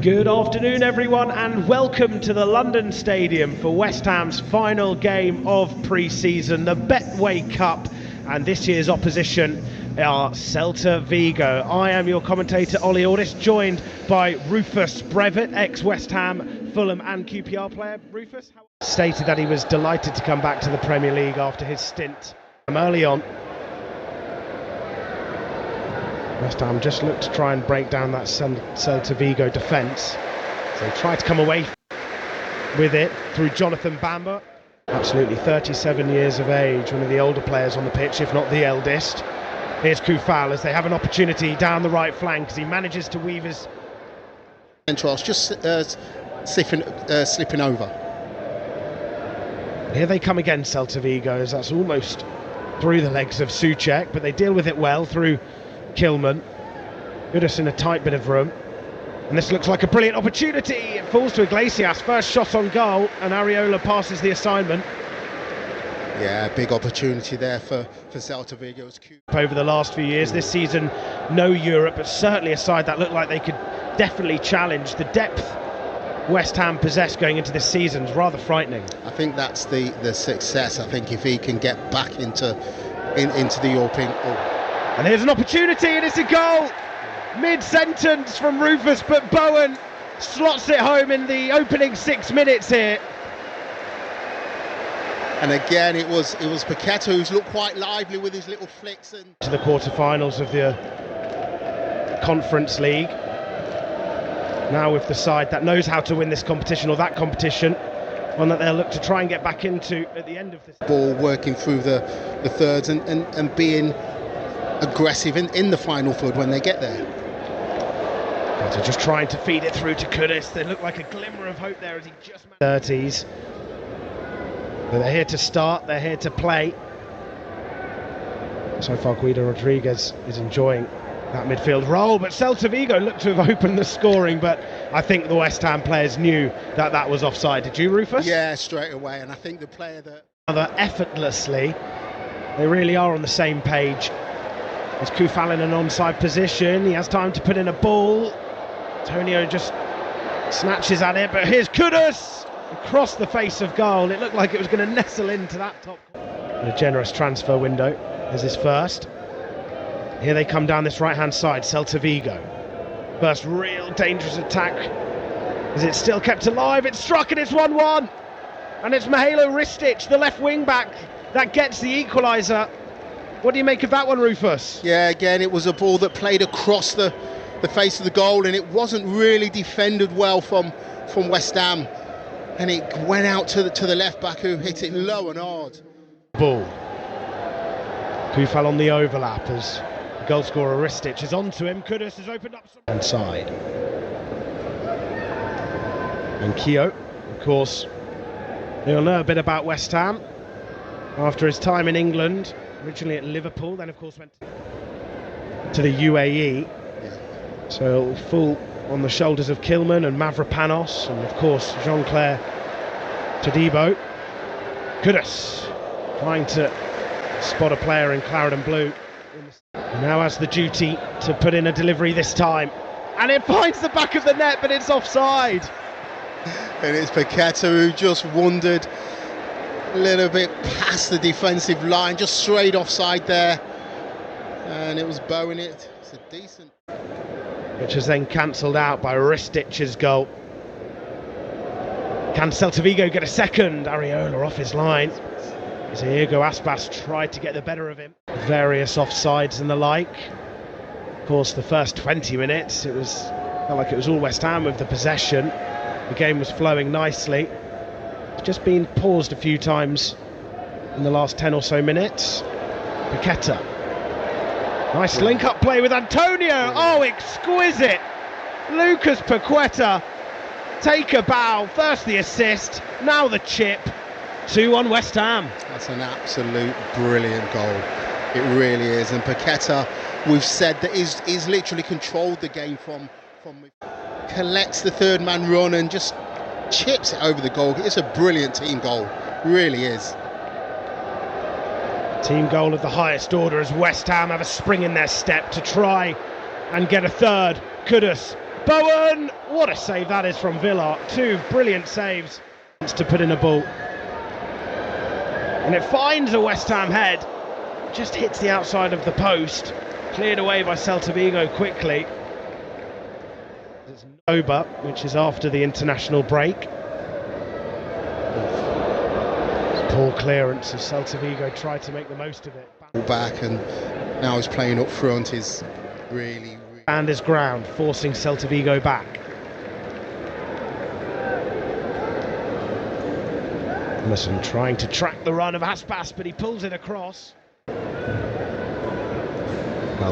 Good afternoon everyone and welcome to the London Stadium for West Ham's final game of pre-season, the Betway Cup, and this year's opposition are Celta Vigo. I am your commentator Ollie Aldis, joined by Rufus Brevitt, ex-West Ham, Fulham and QPR player. Rufus stated that he was delighted to come back to the Premier League after his stint early on. West Ham just looked to try and break down that Celta Vigo defence. So they tried to come away with it through Jonathan Bamba. Absolutely 37 years of age, one of the older players on the pitch, if not the eldest. Here's Koufal as they have an opportunity down the right flank as he manages to weave his... Centrals just slipping over. Here they come again, Celta Vigo, as that's almost through the legs of Souček, but they deal with it well through Kilman. Goodis in a tight bit of room, and this looks like a brilliant opportunity. It falls to Iglesias, first shot on goal, and Areola passes the assignment. Yeah, big opportunity there for Celta Vigo. Over the last few years, this season no Europe, but certainly a side that looked like they could definitely challenge. The depth West Ham possess going into this season is rather frightening. I think that's the success. I think if he can get back into the European... And here's an opportunity, and it's a goal! Mid-sentence from Rufus, but Bowen slots it home in the opening 6 minutes here. And again, it was Paquebet who's looked quite lively with his little flicks. And to the quarter-finals of the Conference League. Now with the side that knows how to win this competition, or that competition, one that they'll look to try and get back into at the end of this. Ball working through the thirds and being aggressive in the final third when they get there. So just trying to feed it through to Goodis. They look like a glimmer of hope there as he just... 30s. But they're here to start, they're here to play. So far Guido Rodriguez is enjoying that midfield role, but Celta Vigo looked to have opened the scoring, but I think the West Ham players knew that was offside. Did you, Rufus? Yeah, straight away, and I think the player that... Effortlessly, they really are on the same page. There's Koufal in an onside position, he has time to put in a ball. Antonio just snatches at it, but here's Goodis across the face of goal. It looked like it was going to nestle into that top corner. A generous transfer window is his first. Here they come down this right-hand side, Celta Vigo. First real dangerous attack. Is it still kept alive? It's struck and it's 1-1. And it's Mihailo Ristic, the left wing-back, that gets the equaliser. What do you make of that one, Rufus? Yeah, again, it was a ball that played across the face of the goal, and it wasn't really defended well from West Ham. And it went out to the left-back who hit it low and hard. Ball. Koufal on the overlap as goal scorer Ristic is onto him. Goodis has opened up some... Inside. And Keogh, of course, he'll know a bit about West Ham after his time in England, originally at Liverpool, then of course went to the UAE. So full on the shoulders of Kilman and Mavropanos, and of course Jean-Claire Todibo. Goodis trying to spot a player in claret and blue. Now has the duty to put in a delivery this time, and it finds the back of the net, but it's offside. And it's Paquebet who just wandered a little bit past the defensive line, just straight offside there, and it was Bowen. It's a decent... Which is then cancelled out by Ristic's goal. Can Celta Vigo get a second? Areola off his line. As Iago Aspas tried to get the better of him. Various offsides and the like. Of course, the first 20 minutes, felt like it was all West Ham with the possession. The game was flowing nicely. It's just been paused a few times in the last 10 or so minutes. Paquebet. Nice link-up play with Antonio. Oh, exquisite. Lucas Paquebet. Take a bow. First the assist, now the chip. 2-1 West Ham. That's an absolute brilliant goal. It really is. And Paquebet, we've said that he's literally controlled the game from collects the third man run and just chips it over the goal. It's a brilliant team goal. It really is. Team goal of the highest order as West Ham have a spring in their step to try and get a third. Goodis Bowen! What a save that is from Villar. Two brilliant saves to put in a ball. And it finds a West Ham head. Just hits the outside of the post. Cleared away by Celta Vigo quickly. It's Noba, which is after the international break. Poor clearance as Celta Vigo tried to make the most of it. Back, and now he's playing up front is really... And his ground, forcing Celta Vigo back. Emerson trying to track the run of Aspas, but he pulls it across. Well,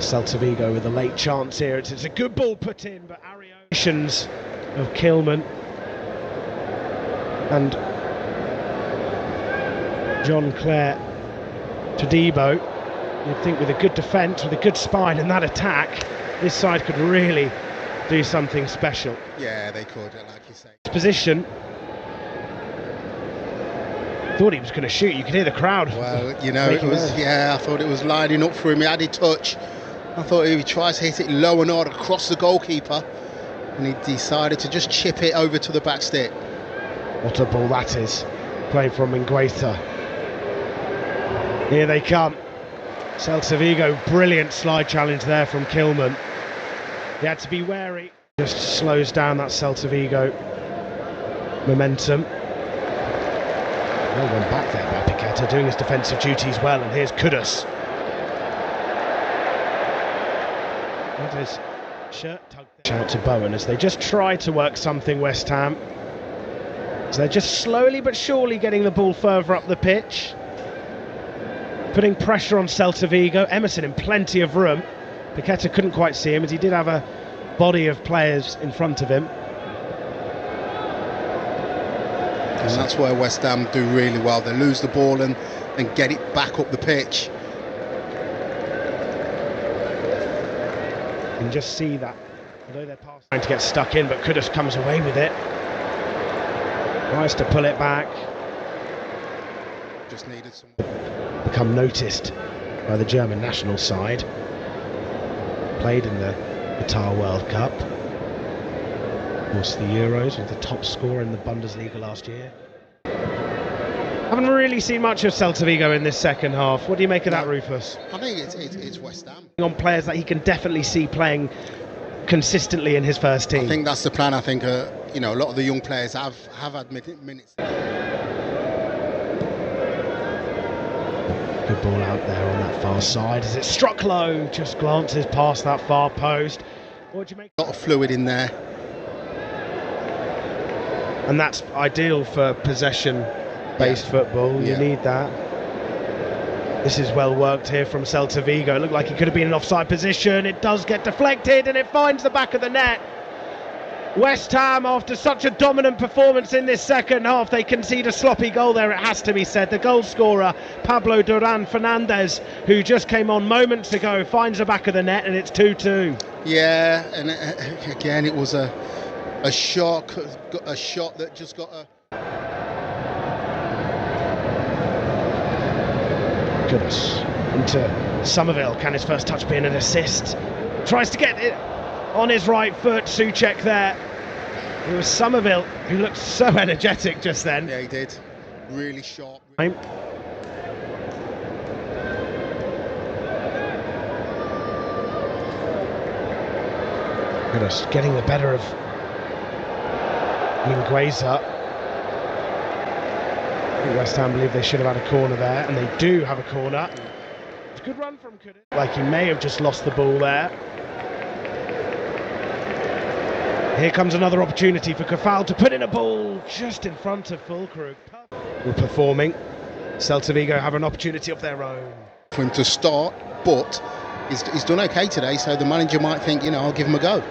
Celta Vigo with a late chance here. It's a good ball put in, but Ariations of Kilman and John Clare to Debo. You'd think with a good defence, with a good spine and that attack, this side could really do something special. Yeah, they could, like you say. Position. Thought he was going to shoot. You could hear the crowd. Well, you know, it was. Yeah, I thought it was lining up for him. He had a touch. I thought he tried to hit it low and hard across the goalkeeper, and he decided to just chip it over to the back stick. What a ball that is. Played from Mingueza. Here they come. Celta Vigo, brilliant slide challenge there from Kilman. He had to be wary. Just slows down that Celta Vigo momentum. Well done back there by Paquebet, doing his defensive duties well, and here's Kudus. That is shirt tugged. Shout to Bowen as they just try to work something, West Ham. So they're just slowly but surely getting the ball further up the pitch. Putting pressure on Celta Vigo. Emerson in plenty of room. Paquebet couldn't quite see him as he did have a body of players in front of him. And that's where West Ham do really well. They lose the ball and get it back up the pitch. You can just see that, although they're trying to get stuck in, but Kudus comes away with it. Tries to pull it back. Just needed some. Become noticed by the German national side. Played in the Qatar World Cup. Of course, the Euros, with the top scorer in the Bundesliga last year. Haven't really seen much of Celta Vigo in this second half. What do you make of that, Rufus? I think it's West Ham. On players that he can definitely see playing consistently in his first team. I think that's the plan. I think you know, a lot of the young players have had minutes. Good ball out there on that far side as it struck low, just glances past that far post. What do you make? A lot of fluid in there. And that's ideal for possession-based football. You need that. This is well worked here from Celta Vigo. It looked like he could have been in offside position. It does get deflected and it finds the back of the net. West Ham, after such a dominant performance in this second half, they concede a sloppy goal there, it has to be said. The goal scorer, Pablo Duran Fernandez, who just came on moments ago, finds the back of the net and it's 2-2. Yeah, and again, it was a shot that just got a... Goodness. Into Somerville. Can his first touch be an assist? Tries to get it on his right foot. Souček there. It was Somerville who looked so energetic just then. Yeah, he did. Really sharp. Goodness, getting the better of Mingueza. I think West Ham believe they should have had a corner there, and they do have a corner. It's a good run from Kudus. Like he may have just lost the ball there. Here comes another opportunity for Kafal to put in a ball just in front of Fulkrug. We're performing. Celta Vigo have an opportunity of their own. For him to start, but he's done okay today, so the manager might think, you know, I'll give him a go.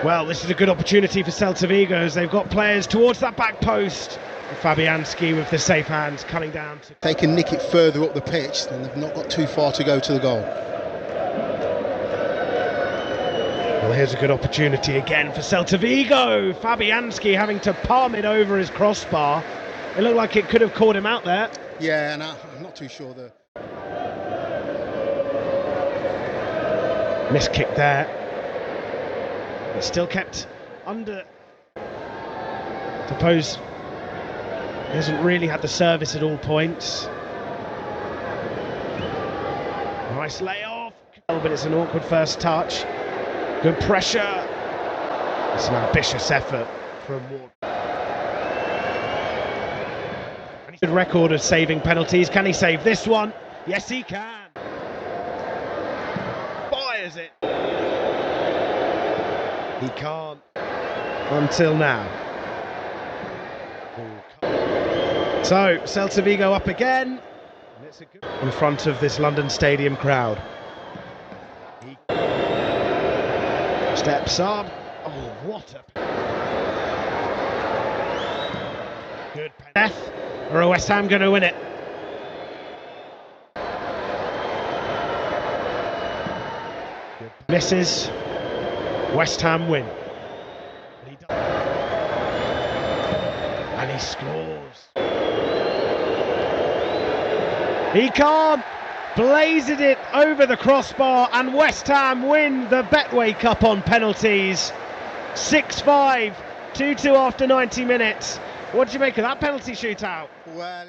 Well, this is a good opportunity for Celta Vigo as they've got players towards that back post. Fabianski with the safe hands coming down. They can nick it further up the pitch, then they've not got too far to go to the goal. Well, here's a good opportunity again for Celta Vigo. Fabianski having to palm it over his crossbar. It looked like it could have caught him out there. Yeah, and I'm not too sure the... Missed kick there. It's still kept under. I suppose he hasn't really had the service at all points. Nice layoff, but it's an awkward first touch. Good pressure. It's an ambitious effort from Ward. Good record of saving penalties. Can he save this one? Yes, he can. Fires it. He can't until now. So Celta Vigo up again. It's a good in front of this London Stadium crowd. He steps up. Oh, what a good death. Or are West Ham going to win it? Misses. West Ham win. And he scores. He can't. Blazed it over the crossbar, and West Ham win the Betway Cup on penalties. 6-5, 2-2 after 90 minutes. What do you make of that penalty shootout? Well,